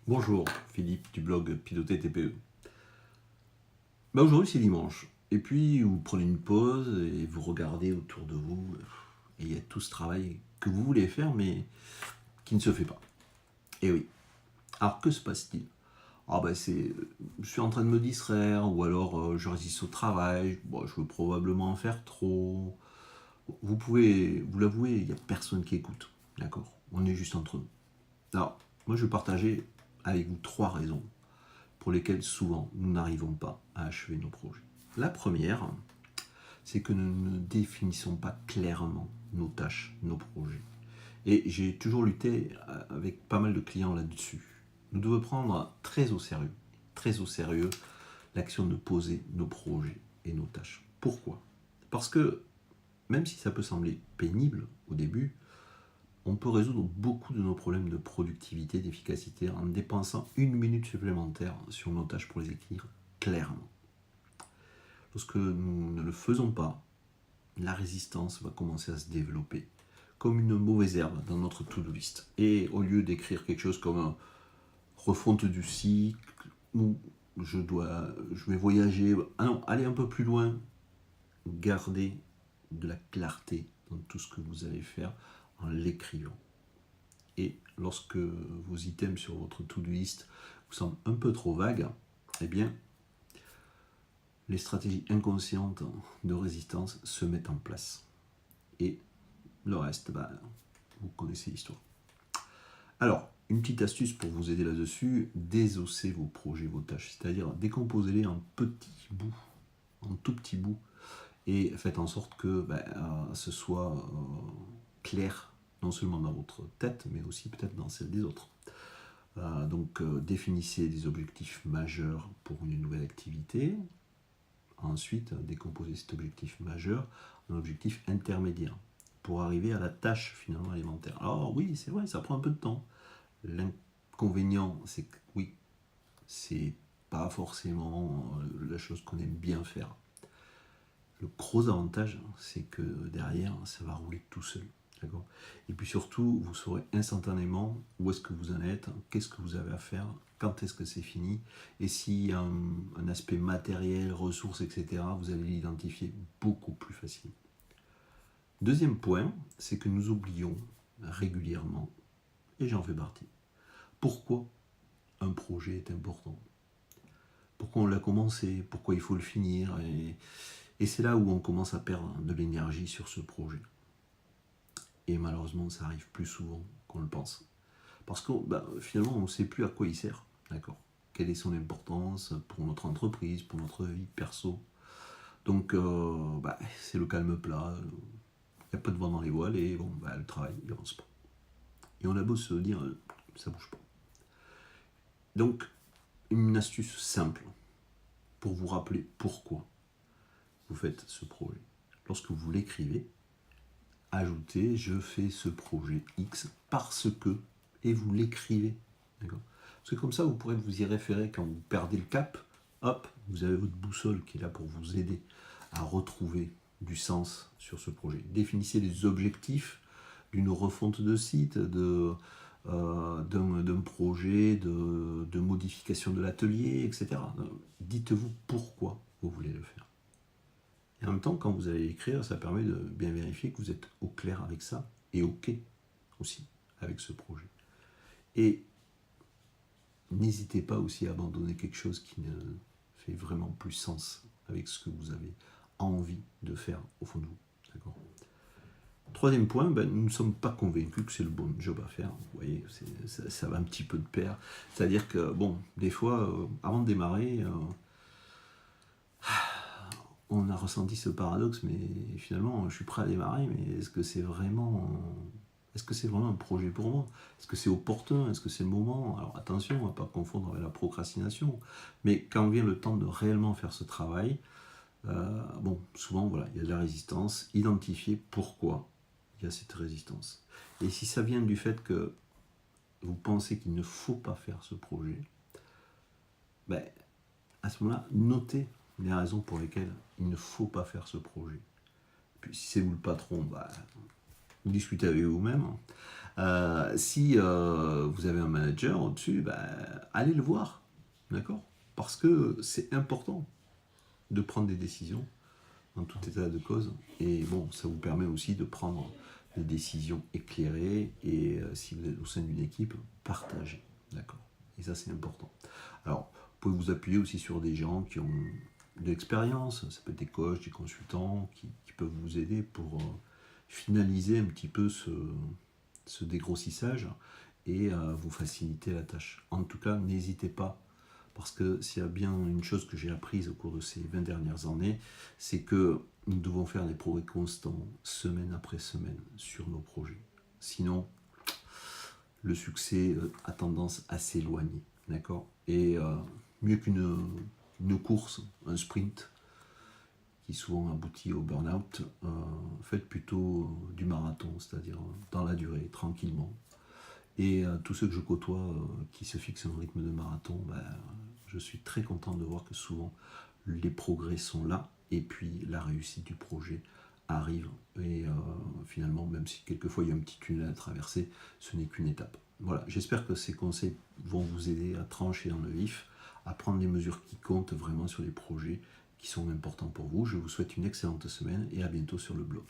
Bonjour, Philippe du blog Piloter TPE. Aujourd'hui c'est dimanche, et puis vous prenez une pause et vous regardez autour de vous, et il y a tout ce travail que vous voulez faire mais qui ne se fait pas. Et oui, alors que se passe-t-il? Je suis en train de me distraire, ou alors je résiste au travail, bon, je veux probablement en faire trop. Vous pouvez vous l'avouer, il n'y a personne qui écoute, d'accord? On est juste entre nous. Alors, moi je vais partager avec vous 3 raisons pour lesquelles souvent nous n'arrivons pas à achever nos projets. La première, c'est que nous ne définissons pas clairement nos tâches, nos projets. Et j'ai toujours lutté avec pas mal de clients là-dessus. Nous devons prendre très au sérieux, l'action de poser nos projets et nos tâches. Pourquoi? Parce que même si ça peut sembler pénible au début, on peut résoudre beaucoup de nos problèmes de productivité, d'efficacité en dépensant 1 minute supplémentaire sur nos tâches pour les écrire clairement. Lorsque nous ne le faisons pas, la résistance va commencer à se développer comme une mauvaise herbe dans notre to-do list. Et au lieu d'écrire quelque chose comme refonte du cycle ou je vais voyager, allez un peu plus loin, gardez de la clarté dans tout ce que vous allez faire en l'écrivant. Et lorsque vos items sur votre to-do list vous semblent un peu trop vagues, eh bien, les stratégies inconscientes de résistance se mettent en place. Et le reste, vous connaissez l'histoire. Alors, une petite astuce pour vous aider là-dessus, désossez vos projets, vos tâches, c'est-à-dire décomposez-les en petits bouts, en tout petits bouts, et faites en sorte que ce soit clair, non seulement dans votre tête, mais aussi peut-être dans celle des autres. Définissez des objectifs majeurs pour une nouvelle activité. Ensuite, décomposez cet objectif majeur en objectif intermédiaire pour arriver à la tâche finalement élémentaire. Alors oui, c'est vrai, ça prend un peu de temps. L'inconvénient, c'est que oui, c'est pas forcément la chose qu'on aime bien faire. Le gros avantage, c'est que derrière, ça va rouler tout seul. D'accord. Et puis surtout, vous saurez instantanément où est-ce que vous en êtes, qu'est-ce que vous avez à faire, quand est-ce que c'est fini, et s'il y a un aspect matériel, ressources, etc., vous allez l'identifier beaucoup plus facilement. Deuxième point, c'est que nous oublions régulièrement, et j'en fais partie, pourquoi un projet est important, pourquoi on l'a commencé, pourquoi il faut le finir, et c'est là où on commence à perdre de l'énergie sur ce projet. Et malheureusement, ça arrive plus souvent qu'on le pense. Parce que finalement, on ne sait plus à quoi il sert. D'accord. Quelle est son importance pour notre entreprise, pour notre vie perso. Donc, c'est le calme plat. Il n'y a pas de vent dans les voiles et le travail, il avance pas. Et on a beau se dire, ça bouge pas. Donc, une astuce simple pour vous rappeler pourquoi vous faites ce projet. Lorsque vous l'écrivez, ajoutez je fais ce projet X parce que, et vous l'écrivez. D'accord. Parce que comme ça, vous pourrez vous y référer quand vous perdez le cap. Hop, vous avez votre boussole qui est là pour vous aider à retrouver du sens sur ce projet. Définissez les objectifs d'une refonte de site, d'un projet, de modification de l'atelier, etc. Dites-vous pourquoi vous voulez le faire. Et en même temps, quand vous allez écrire, ça permet de bien vérifier que vous êtes au clair avec ça et OK aussi avec ce projet. Et n'hésitez pas aussi à abandonner quelque chose qui ne fait vraiment plus sens avec ce que vous avez envie de faire au fond de vous. D'accord. Troisième point, nous ne sommes pas convaincus que c'est le bon job à faire. Vous voyez, ça va un petit peu de pair. C'est-à-dire que, des fois, avant de démarrer, on a ressenti ce paradoxe, mais finalement, je suis prêt à démarrer, mais est-ce que c'est vraiment un projet pour moi? Est-ce que c'est opportun? Est-ce que c'est le moment? Alors attention, on ne va pas confondre avec la procrastination, mais quand vient le temps de réellement faire ce travail, souvent, il y a de la résistance. Identifiez pourquoi il y a cette résistance. Et si ça vient du fait que vous pensez qu'il ne faut pas faire ce projet, à ce moment-là, notez les raisons pour lesquelles il ne faut pas faire ce projet. Puis si c'est vous le patron, vous discutez avec vous-même. Si vous avez un manager au-dessus, allez le voir, d'accord? Parce que c'est important de prendre des décisions en tout état de cause. Et bon, ça vous permet aussi de prendre des décisions éclairées et si vous êtes au sein d'une équipe, partagées, d'accord? Et ça, c'est important. Alors, vous pouvez vous appuyer aussi sur des gens qui ont de l'expérience, ça peut être des coachs, des consultants qui peuvent vous aider pour finaliser un petit peu ce dégrossissage et vous faciliter la tâche. En tout cas, n'hésitez pas, parce que s'il y a bien une chose que j'ai apprise au cours de ces 20 dernières années, c'est que nous devons faire des progrès constants, semaine après semaine, sur nos projets. Sinon, le succès a tendance à s'éloigner, d'accord? Et mieux qu'une course, un sprint, qui souvent aboutit au burn-out, faites plutôt du marathon, c'est-à-dire dans la durée, tranquillement. Et tous ceux que je côtoie qui se fixent un rythme de marathon, je suis très content de voir que souvent les progrès sont là et puis la réussite du projet arrive. Et finalement, même si quelquefois il y a un petit tunnel à traverser, ce n'est qu'une étape. Voilà, j'espère que ces conseils vont vous aider à trancher dans le vif, à prendre les mesures qui comptent vraiment sur les projets qui sont importants pour vous. Je vous souhaite une excellente semaine et à bientôt sur le blog.